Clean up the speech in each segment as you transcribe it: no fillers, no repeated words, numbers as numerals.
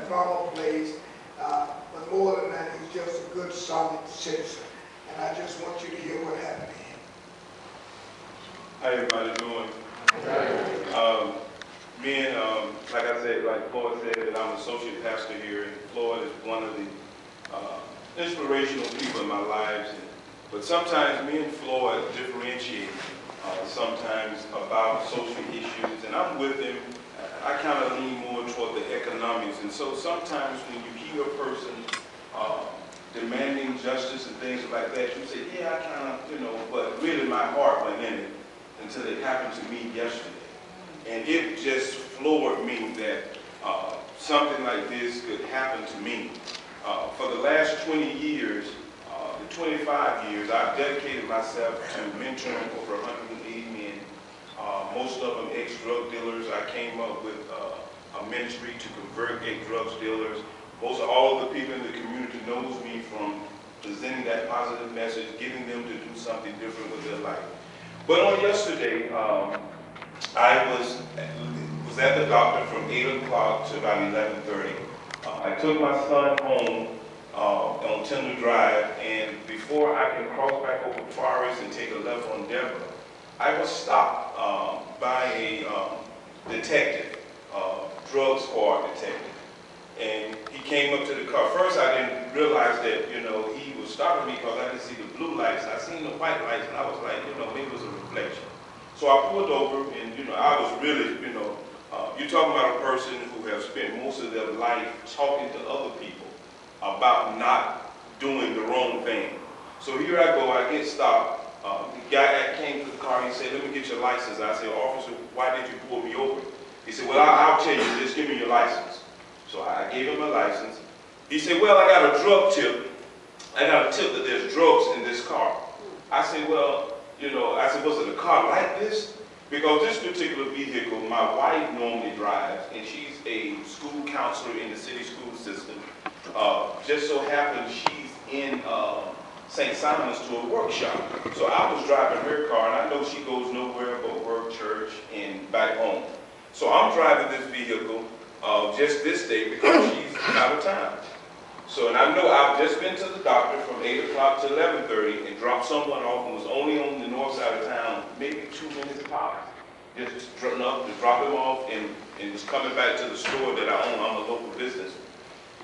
normal place. But more than that, he's just a good, solid citizen. And I just want you to hear what happened to him. How everybody doing? Like I said, like Floyd said, that I'm an associate pastor here, and Floyd is one of the inspirational people in my lives. But sometimes me and Floyd differentiate sometimes about social issues, and I'm with him. I kind of lean more toward the economics, and so sometimes when you hear a person demanding justice and things like that, you say, yeah, I kind of, but really my heart went in it until it happened to me yesterday. And it just floored me that something like this could happen to me. For the last 20 years, the 25 years, I've dedicated myself to mentoring over 180 men, most of them ex-drug dealers. I came up with a ministry to convert ex-drug dealers. Most of all of the people in the community knows me from presenting that positive message, getting them to do something different with their life. But on yesterday, I was at the doctor from 8 o'clock to about 11:30. I took my son home on Tender Drive, and before I can cross back over Forest and take a left on Deborah, I was stopped by a detective, drug squad detective. And he came up to the car. First, I didn't realize that, he was stopping me because I didn't see the blue lights. I seen the white lights, and I was like, maybe it was a reflection. So I pulled over, and, I was really, you're talking about a person who has spent most of their life talking to other people about not doing the wrong thing. So here I go, I get stopped. The guy that came to the car, he said, let me get your license. I said, officer, why did you pull me over? He said, well, I'll tell you, just give me your license. So I gave him a license. He said, well, I got a drug tip. I got a tip that there's drugs in this car. I said, well, was it a car like this? Because this particular vehicle, my wife normally drives, and she's a school counselor in the city school system. Just so happens she's in St. Simon's to a workshop. So I was driving her car, and I know she goes nowhere but work, church, and back home. So I'm driving this vehicle just this day because she's out of town. So, and I know I've just been to the doctor from 8 o'clock to 11:30 and dropped someone off and was only on the north side of town, maybe 2 minutes apart. Just enough to drop him off and was coming back to the store that I own. I'm a local business.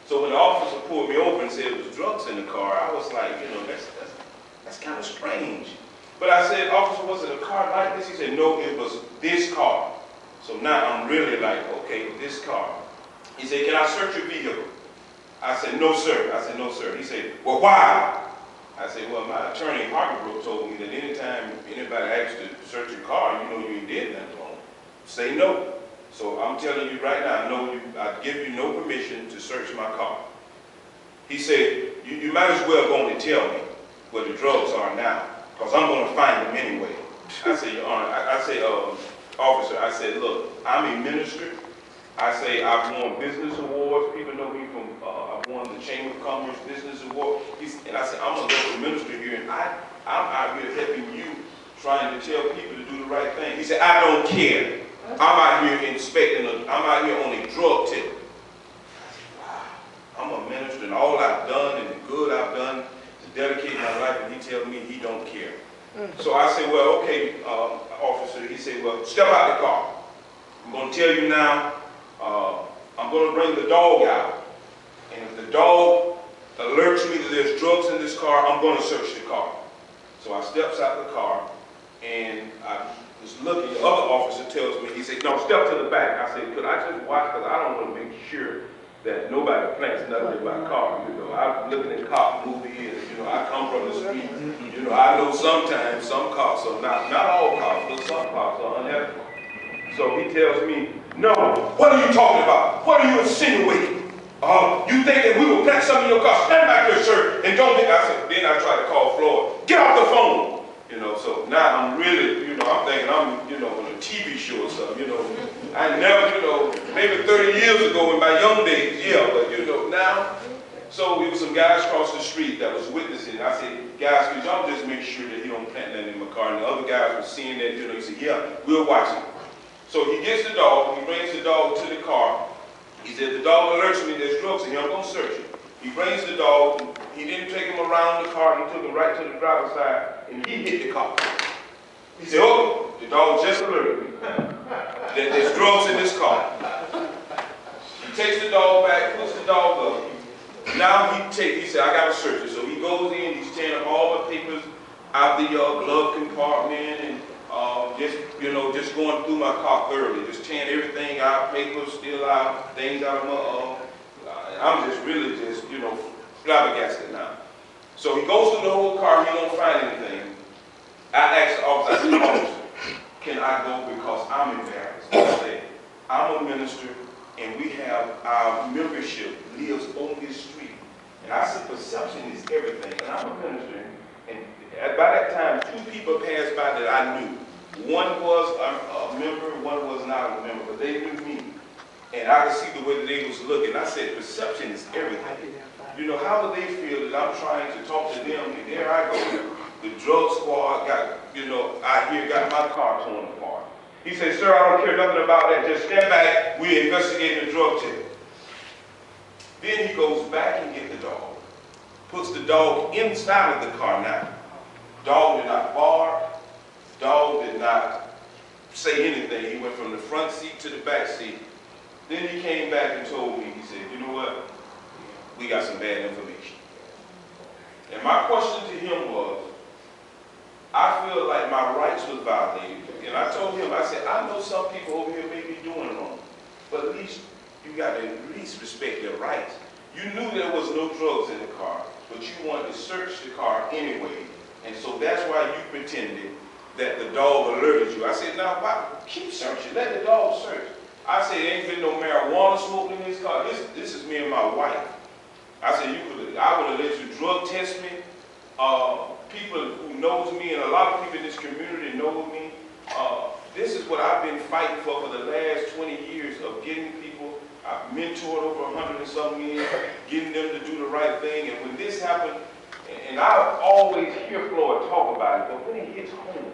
So when the officer pulled me over and said it was drugs in the car, I was like, that's kind of strange. But I said, officer, was it a car like this? He said, no, it was this car. So now I'm really like, okay, this car. He said, can I search your vehicle? I said, no, sir. I said, no, sir. He said, well, why? I said, well, my attorney, Harvey, told me that anytime anybody asks to search your car, you ain't did nothing wrong. Say no. So I'm telling you right now, I give you no permission to search my car. He said, you might as well go and tell me where the drugs are now, because I'm going to find them anyway. I said, Your Honor, officer, I said, look, I'm a minister. I say, I've won business awards. People know me from, I've won the Chamber of Commerce Business Award. And I said, I'm a local minister here, and I'm out here helping you, trying to tell people to do the right thing. He said, I don't care. I'm out here inspecting, I'm out here on a drug tip. I said, wow, I'm a minister, and all I've done and the good I've done to dedicate my life, and he tells me he don't care. So I said, well, okay, officer. He said, well, step out the car. I'm going to tell you now, I'm going to bring the dog out. And if the dog alerts me that there's drugs in this car, I'm going to search the car. So I steps out the car, and I was looking. The other officer tells me, he said, no, step to the back. I said, could I just watch? Because I don't want to make sure that nobody plants nothing in my car. I'm looking at cop movies, I come from the street. I know sometimes some cops are not all cops, but some cops are unethical. So he tells me, no, what are you talking about? What are you insinuating? You think that we will plant some in your car? Stand back here, sir, and don't think. I said, then I try to call Floyd. Get off the phone. So now I'm really, I'm thinking I'm, on a TV show or something, I never, maybe 30 years ago in my young days, yeah, but now. So it was some guys across the street that was witnessing. I said, guys, could y'all just make sure that he don't plant nothing in my car? And the other guys were seeing that, he said, yeah, we'll watch it. So he gets the dog, he brings the dog to the car, He said, the dog alerts me there's drugs in here, I'm going to search it. He brings the dog. He didn't take him around the car. He took him right to the driver's side, and he hit the car. He said, oh, the dog just alerted me that there's drugs in this car. He takes the dog back, puts the dog up. Now he said, I got to search it. So he goes in, he's tearing up all the papers out the glove compartment, and just going through my car thoroughly, just tearing everything out, papers still out, things out of my, I'm just really just, flabbergasted now. So he goes through the whole car, he don't find anything. I asked the officer, I said, officer, can I go because I'm embarrassed? I said, I'm a minister, and we have our membership lives on this street. And I said, perception is everything. And I'm a minister, and by that time, 2 people passed by that I knew. One was a member, one was not a member, but they knew me. And I could see the way that they was looking. I said, perception is everything. How do they feel that I'm trying to talk to them, and there I go. The drug squad got, out here got my car torn apart. He said, sir, I don't care nothing about that. Just stand back. We're investigating the drug test. Then he goes back and gets the dog. Puts the dog inside of the car now. Dog did not bark. Dog did not say anything. He went from the front seat to the back seat. Then he came back and told me, he said, you know what? We got some bad information. And my question to him was, I feel like my rights was violated. And I told him, I said, I know some people over here may be doing wrong, but at least you got to at least respect their rights. You knew there was no drugs in the car, but you wanted to search the car anyway. And so that's why you pretended that the dog alerted you. I said, now, why? Keep searching. Let the dog search. I said, there ain't been no marijuana smoked in this car. This is me and my wife. I said, I would have let you drug test me. People who knows me, and a lot of people in this community know me. This is what I've been fighting for the last 20 years of getting people. I've mentored over 100 and some years, getting them to do the right thing. And when this happened, and I always hear Floyd talk about it, but when it hits home,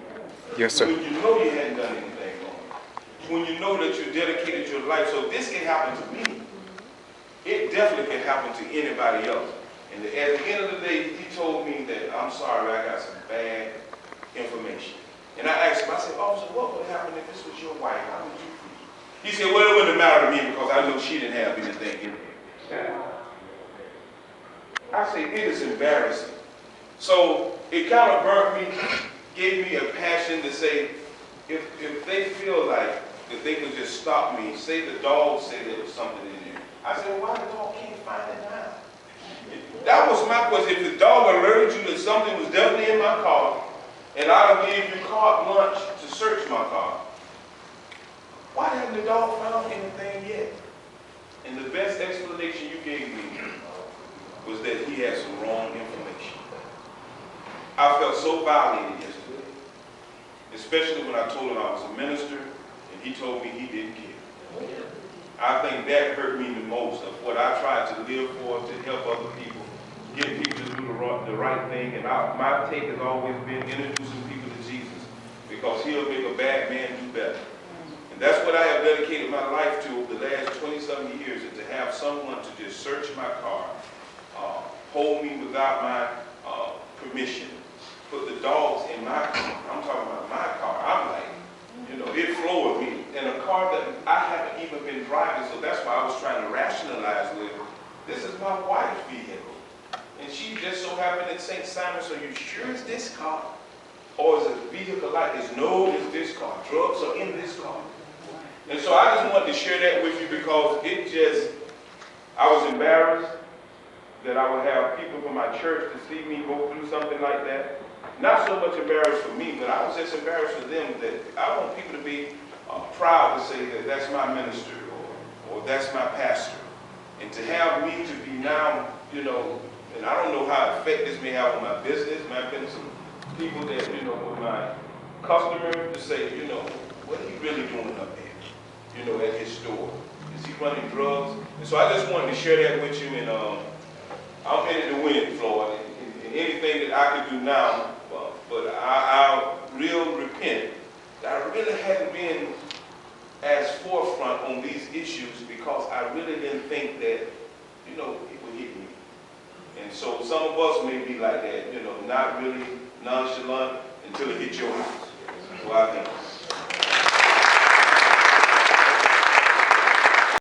yes, sir. When you know you hadn't done anything wrong, when you know that you dedicated your life, so this can happen to me. It definitely can happen to anybody else. And at the end of the day, he told me that, I'm sorry, I got some bad information. And I asked him, I said, officer, what would happen if this was your wife? How would you feel? He said, well, it wouldn't matter to me because I know she didn't have anything in there. I said, it is embarrassing. So it kind of burnt me, gave me a passion to say, if they feel like that they could just stop me, say the dog said there was something in there. I said, well, why the dog can't find it now? That was my question. If the dog alerted you that something was definitely in my car, and I gave you carte blanche to search my car, why hasn't the dog found anything yet? And the best explanation you gave me was that he had some wrong information. I felt so violated yesterday, especially when I told him I was a minister, and he told me he didn't care. I think that hurt me the most of what I tried to live for, to help other people, get people to do the right thing. And my take has always been introducing people to Jesus, because he'll make a bad man do better. And that's what I have dedicated my life to over the last 20-something years, is to have someone to just search my car, hold me without my permission, put the dogs in my car. I'm talking about my car. I'm like, it floored me. In a car that I haven't even been driving, so that's why I was trying to rationalize with, this is my wife's vehicle. And she just so happened at St. Simon, so you sure it's this car? Or is it a vehicle like this? No, it's this car. Drugs are in this car. And so I just wanted to share that with you because I was embarrassed that I would have people from my church to see me go through something like that. Not so much embarrassed for me, but I was just embarrassed for them, that I want people to be proud to say that that's my minister or that's my pastor. And to have me to be now, and I don't know how effect this may have on my business. There have been some people that, with my customers to say, what are you really doing up there, at his store? Is he running drugs? And so I just wanted to share that with you, and I'm in it to win it, Floyd. And anything that I can do now, but I real repent that I really hadn't been as forefront on these issues because I really didn't think that, you know, it would hit me. And so some of us may be like that, you know, not really nonchalant until it hits your house. So I think.